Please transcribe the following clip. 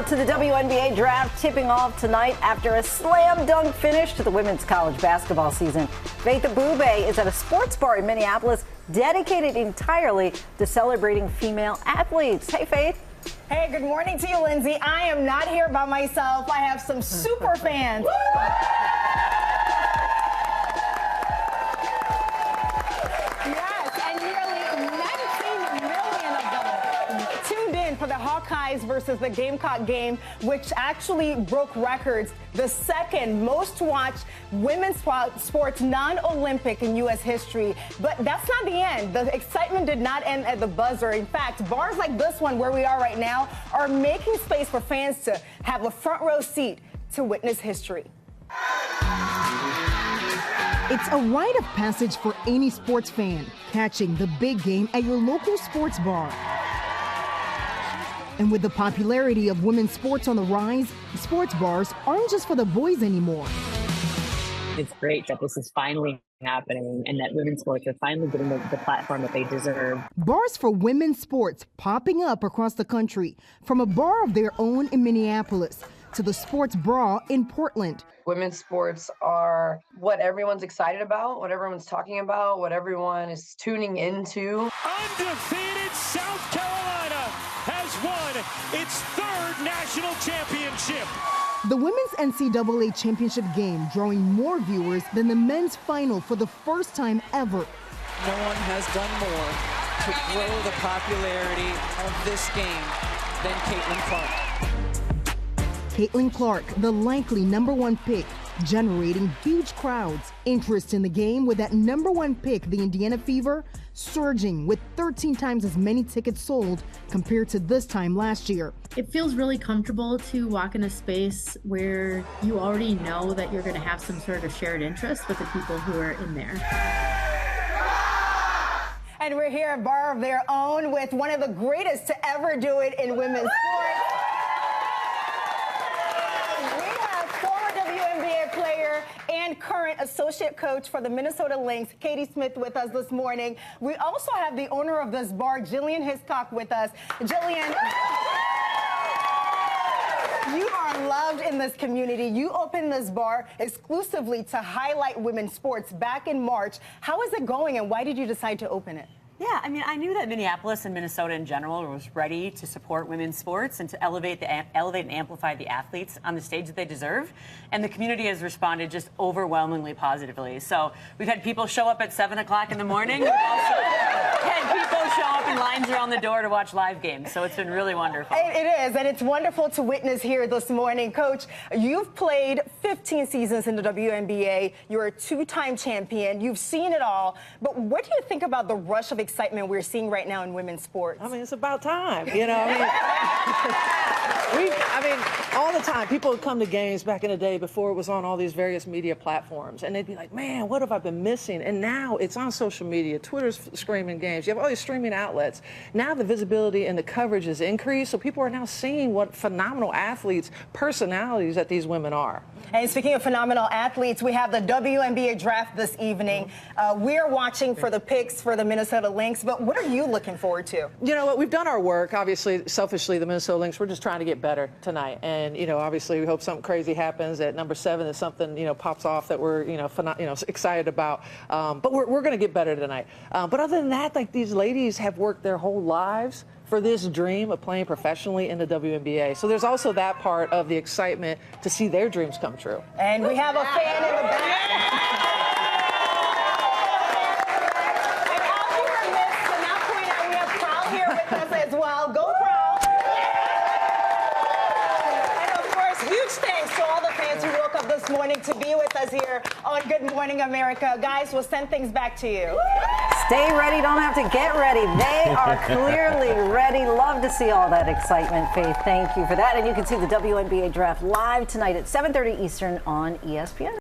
to the WNBA draft tipping off tonight after a slam dunk finish to the women's college basketball season. Faith Abube is at a sports bar in Minneapolis dedicated entirely to celebrating female athletes. Hey, Faith. Hey, good morning to you, Lindsay. I am not here by myself. I have some super fans. Yes, and nearly 19 million of them tuned in for the Hawkeyes versus the Gamecock game, which actually broke records. The second most watched women's sports non-Olympic in U.S. history. But that's not the end. The excitement did not end at the buzzer. In fact, bars like this one where we are right now are making space for fans to have a front row seat to witness history. It's a rite of passage for any sports fan, catching the big game at your local sports bar. And with the popularity of women's sports on the rise, sports bars aren't just for the boys anymore. It's great that this is finally happening and that women's sports are finally getting the platform that they deserve. Bars for women's sports popping up across the country, from a bar of their own in Minneapolis to the Sports Bra in Portland. Women's sports are what everyone's excited about, what everyone's talking about, what everyone is tuning into. Undefeated South Carolina has won its third national championship. The women's NCAA championship game drawing more viewers than the men's final for the first time ever. No one has done more to grow the popularity of this game than Caitlin Clark. Caitlin Clark, the likely #1 pick, generating huge crowds. Interest in the game with that #1 pick, the Indiana Fever, surging with 13 times as many tickets sold compared to this time last year. It feels really comfortable to walk in a space where you already know that you're going to have some sort of shared interest with the people who are in there. And we're here at Bar of Their Own with one of the greatest to ever do it in women's sports. And current associate coach for the Minnesota Lynx, Katie Smith, with us this morning. We also have the owner of this bar, Jillian Hiscock, with us. Jillian, you are loved in this community. You opened this bar exclusively to highlight women's sports back in March. How is it going, and why did you decide to open it? Yeah, I mean, I knew that Minneapolis and Minnesota in general was ready to support women's sports and to elevate and amplify the athletes on the stage that they deserve. And the community has responded just overwhelmingly positively. So we've had people show up at 7 o'clock in the morning. We've also had people show up in lines around the door to watch live games. So it's been really wonderful. It is, and it's wonderful to witness here this morning. Coach, you've played 15 seasons in the WNBA. You're a two-time champion. You've seen it all. But what do you think about the rush of excitement we're seeing right now in women's sports? I mean, it's about time, you know. I mean, all the time, people would come to games back in the day before it was on all these various media platforms, and they'd be like, man, what have I been missing? And now it's on social media. Twitter's screaming games. You have all these streaming outlets. Now the visibility and the coverage has increased, so people are now seeing what phenomenal athletes, personalities that these women are. And speaking of phenomenal athletes, we have the WNBA draft this evening. We're watching for the picks for the Minnesota Lynx, but what are you looking forward to? You know what, we've done our work. Obviously, selfishly, the Minnesota Lynx, we're just trying to get better tonight. And, you know, obviously we hope something crazy happens at #7, that something, you know, pops off that we're, excited about. But we're going to get better tonight. But other than that, like, these ladies have worked their whole lives for this dream of playing professionally in the WNBA. So there's also that part of the excitement to see their dreams come true. And we have a fan in the back. And I'll be remiss to not point out we have Prowl here with us as well. Go Prowl. And of course, huge thanks to all the fans who woke up this morning to be with us here on Good Morning America. Guys, we'll send things back to you. Stay ready, don't have to get ready. They are clearly ready. Love to see all that excitement, Faith. Thank you for that. And you can see the WNBA draft live tonight at 7:30 Eastern on ESPN.